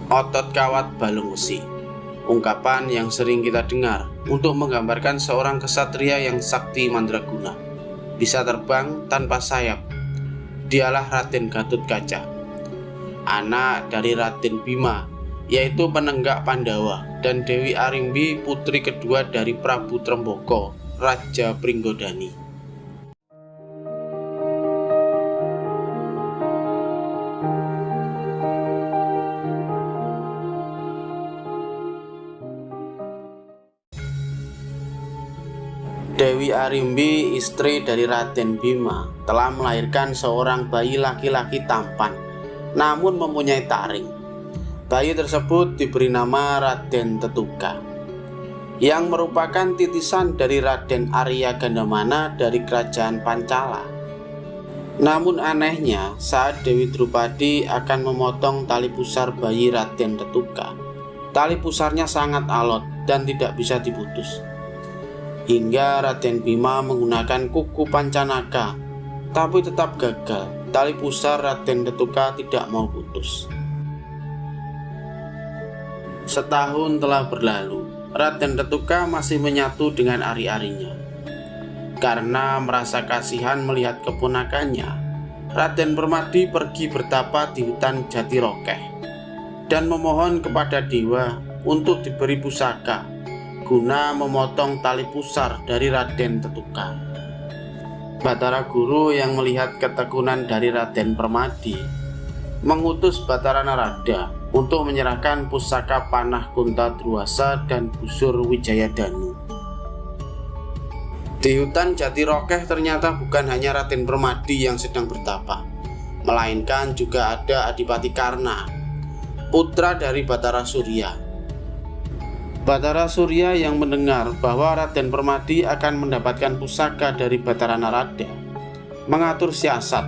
Otot kawat balung besi, ungkapan yang sering kita dengar untuk menggambarkan seorang kesatria yang sakti mandraguna, bisa terbang tanpa sayap. Dialah Raden Gatotkaca, anak dari Raden Bima, yaitu penenggak Pandawa, dan Dewi Arimbi, putri kedua dari Prabu Tremboko, Raja Pringgodani. Dewi Arimbi, istri dari Raden Bima, telah melahirkan seorang bayi laki-laki tampan, namun mempunyai taring. Bayi tersebut diberi nama Raden Tetuka, yang merupakan titisan dari Raden Arya Gandamana dari kerajaan Pancala. Namun anehnya, saat Dewi Drupadi akan memotong tali pusar bayi Raden Tetuka, tali pusarnya sangat alot dan tidak bisa diputus. Hingga Raden Bima menggunakan kuku Pancanaga, tapi tetap gagal. Tali pusar Raden Tetuka tidak mau putus. Setahun telah berlalu, Raden Tetuka masih menyatu dengan ari-arinya. Karena merasa kasihan melihat keponakannya, Raden Permadi pergi bertapa di hutan Jatirokeh dan memohon kepada dewa untuk diberi pusaka guna memotong tali pusar dari Raden Tetuka. Batara Guru yang melihat ketekunan dari Raden Permadi mengutus Batara Narada untuk menyerahkan pusaka panah Kunta Druwasa dan busur Wijayadanu. Di hutan Jatirokeh ternyata bukan hanya Raden Permadi yang sedang bertapa, melainkan juga ada Adipati Karna, putra dari Batara Surya. Batara Surya yang mendengar bahwa Raden Permadi akan mendapatkan pusaka dari Batara Narada, mengatur siasat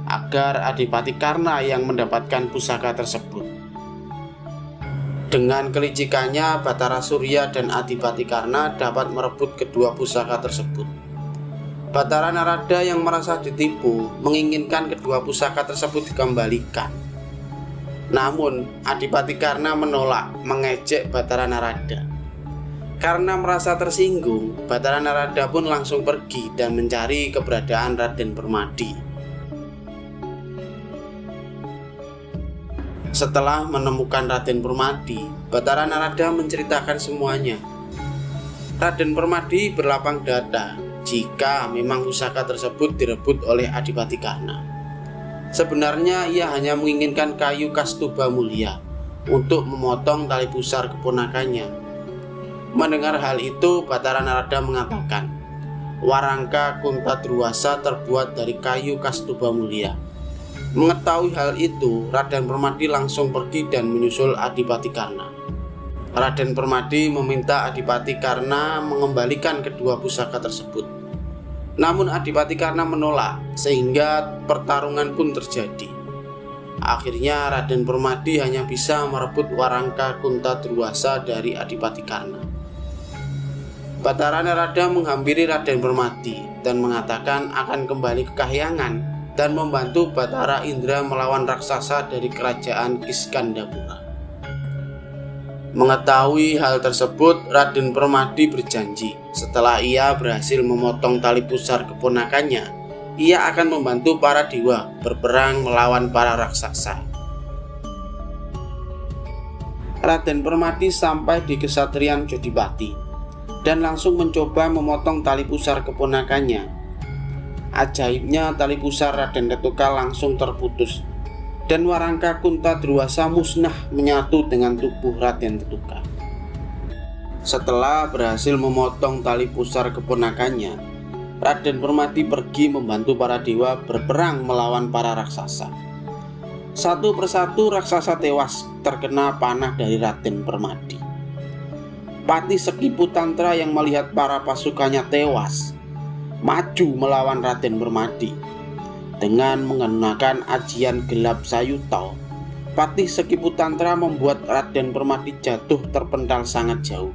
agar Adipati Karna yang mendapatkan pusaka tersebut. Dengan kelicikannya, Batara Surya dan Adipati Karna dapat merebut kedua pusaka tersebut. Batara Narada yang merasa ditipu menginginkan kedua pusaka tersebut dikembalikan. Namun Adipati Karna menolak, mengejek Batara Narada. Karena merasa tersinggung, Batara Narada pun langsung pergi dan mencari keberadaan Raden Permadi. Setelah menemukan Raden Permadi, Batara Narada menceritakan semuanya. Raden Permadi berlapang dada jika memang pusaka tersebut direbut oleh Adipati Karna. Sebenarnya ia hanya menginginkan kayu kastuba mulia untuk memotong tali pusar keponakannya. Mendengar hal itu, Batara Narada mengatakan, Warangka Kunta Druwasa terbuat dari kayu kastuba mulia. Mengetahui hal itu, Raden Permadi langsung pergi dan menyusul Adipati Karna. Raden Permadi meminta Adipati Karna mengembalikan kedua pusaka tersebut. Namun Adipati Karna menolak, sehingga pertarungan pun terjadi. Akhirnya Raden Permadi hanya bisa merebut Warangka Kunta Druwasa dari Adipati Karna. Batara Narada menghampiri Raden Permadi dan mengatakan akan kembali ke Kahyangan dan membantu Batara Indra melawan raksasa dari kerajaan Kiskandapura. Mengetahui hal tersebut, Raden Permadi berjanji setelah ia berhasil memotong tali pusar keponakannya, ia akan membantu para dewa berperang melawan para raksasa. Raden Permadi sampai di Kesatrian Jodipati dan langsung mencoba memotong tali pusar keponakannya. Ajaibnya, tali pusar Raden Tetuka langsung terputus dan Warangka Kunta Druwasa musnah menyatu dengan tubuh Raden Tetuka. Setelah berhasil memotong tali pusar keponakannya, Raden Permadi pergi membantu para dewa berperang melawan para raksasa. Satu persatu raksasa tewas terkena panah dari Raden Permadi. Patih Sekiputantra yang melihat para pasukannya tewas, maju melawan Raden Permadi. Dengan menggunakan ajian gelap Sayuta, Patih Sekiputantra membuat Raden Permadi jatuh terpental sangat jauh.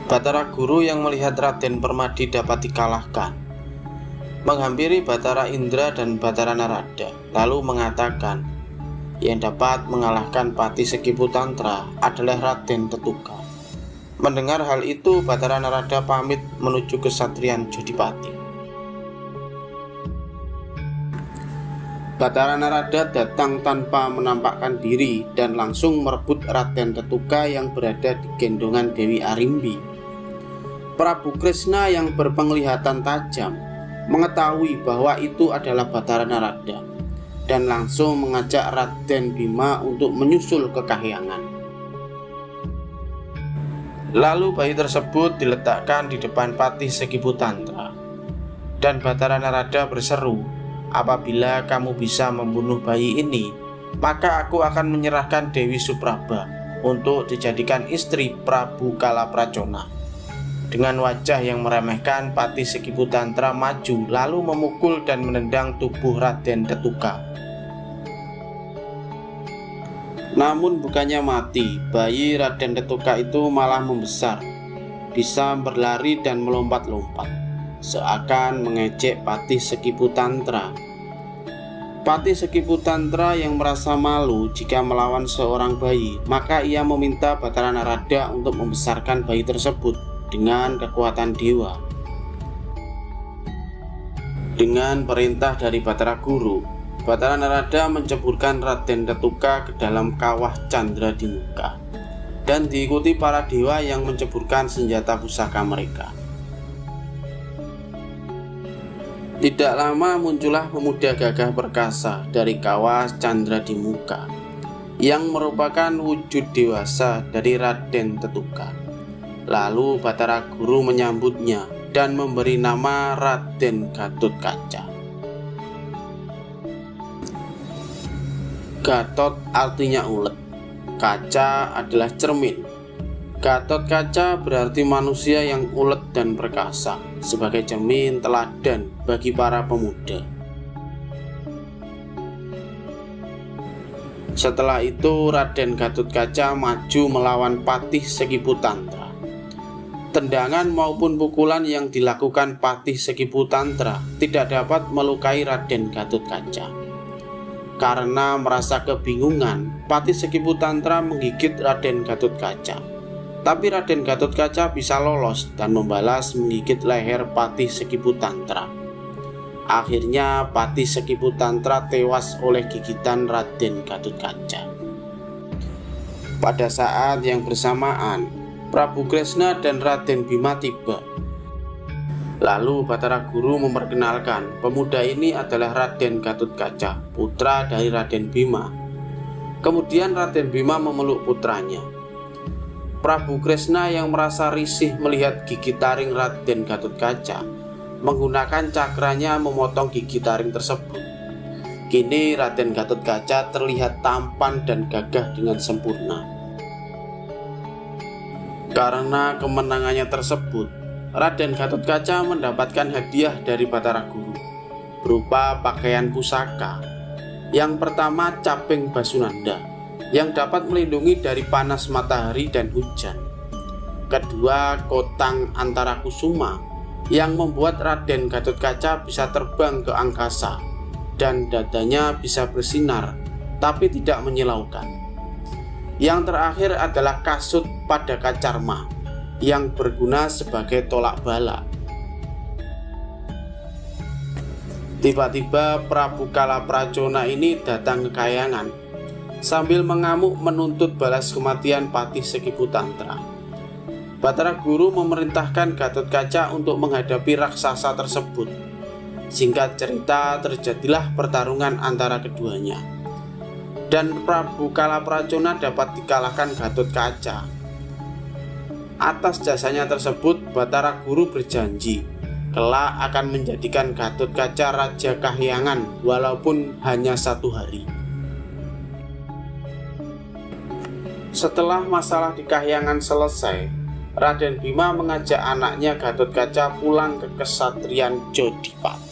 Batara Guru yang melihat Raden Permadi dapat dikalahkan menghampiri Batara Indra dan Batara Narada, lalu mengatakan, yang dapat mengalahkan Patih Sekiputantra adalah Raden Tetuka. Mendengar hal itu, Batara Narada pamit menuju kesatrian Jodipati. Batara Narada datang tanpa menampakkan diri dan langsung merebut Raden Tetuka yang berada di gendongan Dewi Arimbi. Prabu Kresna yang berpenglihatan tajam mengetahui bahwa itu adalah Batara Narada dan langsung mengajak Raden Bima untuk menyusul ke Kahyangan. Lalu bayi tersebut diletakkan di depan Patih Sekiputantra dan Batara Narada berseru, "Apabila kamu bisa membunuh bayi ini, maka aku akan menyerahkan Dewi Supraba untuk dijadikan istri Prabu Kalapracona." Dengan wajah yang meremehkan, Patih Sekiputantra maju lalu memukul dan menendang tubuh Raden Tetuka. Namun bukannya mati, bayi Raden Tetuka itu malah membesar, bisa berlari dan melompat-lompat, seakan mengejek Patih Sekiputantra. Patih Sekiputantra yang merasa malu jika melawan seorang bayi, maka ia meminta Batara Narada untuk membesarkan bayi tersebut dengan kekuatan dewa. Dengan perintah dari Batara Guru, Batara Narada menceburkan Raden Tetuka ke dalam kawah Candra di Muka dan diikuti para dewa yang menceburkan senjata pusaka mereka. Tidak lama muncullah pemuda gagah perkasa dari kawah Candra di Muka yang merupakan wujud dewasa dari Raden Tetuka. Lalu Batara Guru menyambutnya dan memberi nama Raden Gatotkaca. Gatot artinya ulet, kaca adalah cermin. Gatotkaca berarti manusia yang ulet dan perkasa, sebagai cermin teladan bagi para pemuda. Setelah itu Raden Gatotkaca maju melawan Patih Sekiputantra. Tendangan maupun pukulan yang dilakukan Patih Sekiputantra tidak dapat melukai Raden Gatotkaca. Karena merasa kebingungan, Patih Sekiputantra menggigit Raden Gatotkaca. Tapi Raden Gatotkaca bisa lolos dan membalas menggigit leher Patih Sekiputantra. Akhirnya Patih Sekiputantra tewas oleh gigitan Raden Gatotkaca. Pada saat yang bersamaan, Prabu Kresna dan Raden Bima tiba. Lalu Batara Guru memperkenalkan pemuda ini adalah Raden Gatotkaca, putra dari Raden Bima. Kemudian Raden Bima memeluk putranya. Prabu Kresna yang merasa risih melihat gigi taring Raden Gatotkaca menggunakan cakranya memotong gigi taring tersebut. Kini Raden Gatotkaca terlihat tampan dan gagah dengan sempurna. Karena kemenangannya tersebut, Raden Gatotkaca mendapatkan hadiah dari Batara Guru berupa pakaian pusaka. Yang pertama caping Basunanda yang dapat melindungi dari panas matahari dan hujan. Kedua kotang Antara Kusuma yang membuat Raden Gatotkaca bisa terbang ke angkasa dan dadanya bisa bersinar tapi tidak menyilaukan. Yang terakhir adalah kasut Padaka Carma yang berguna sebagai tolak bala. Tiba-tiba Prabu Kalapracona ini datang ke Kahyangan sambil mengamuk menuntut balas kematian Patih Sekiputantra. Batara Guru memerintahkan Gatotkaca untuk menghadapi raksasa tersebut. Singkat cerita, terjadilah pertarungan antara keduanya, dan Prabu Kalapracona dapat dikalahkan Gatotkaca. Atas jasanya tersebut, Batara Guru berjanji kelak akan menjadikan Gatotkaca Raja Kahyangan walaupun hanya 1 hari. Setelah masalah di Kahyangan selesai, Raden Bima mengajak anaknya Gatotkaca pulang ke kesatrian Jodipati.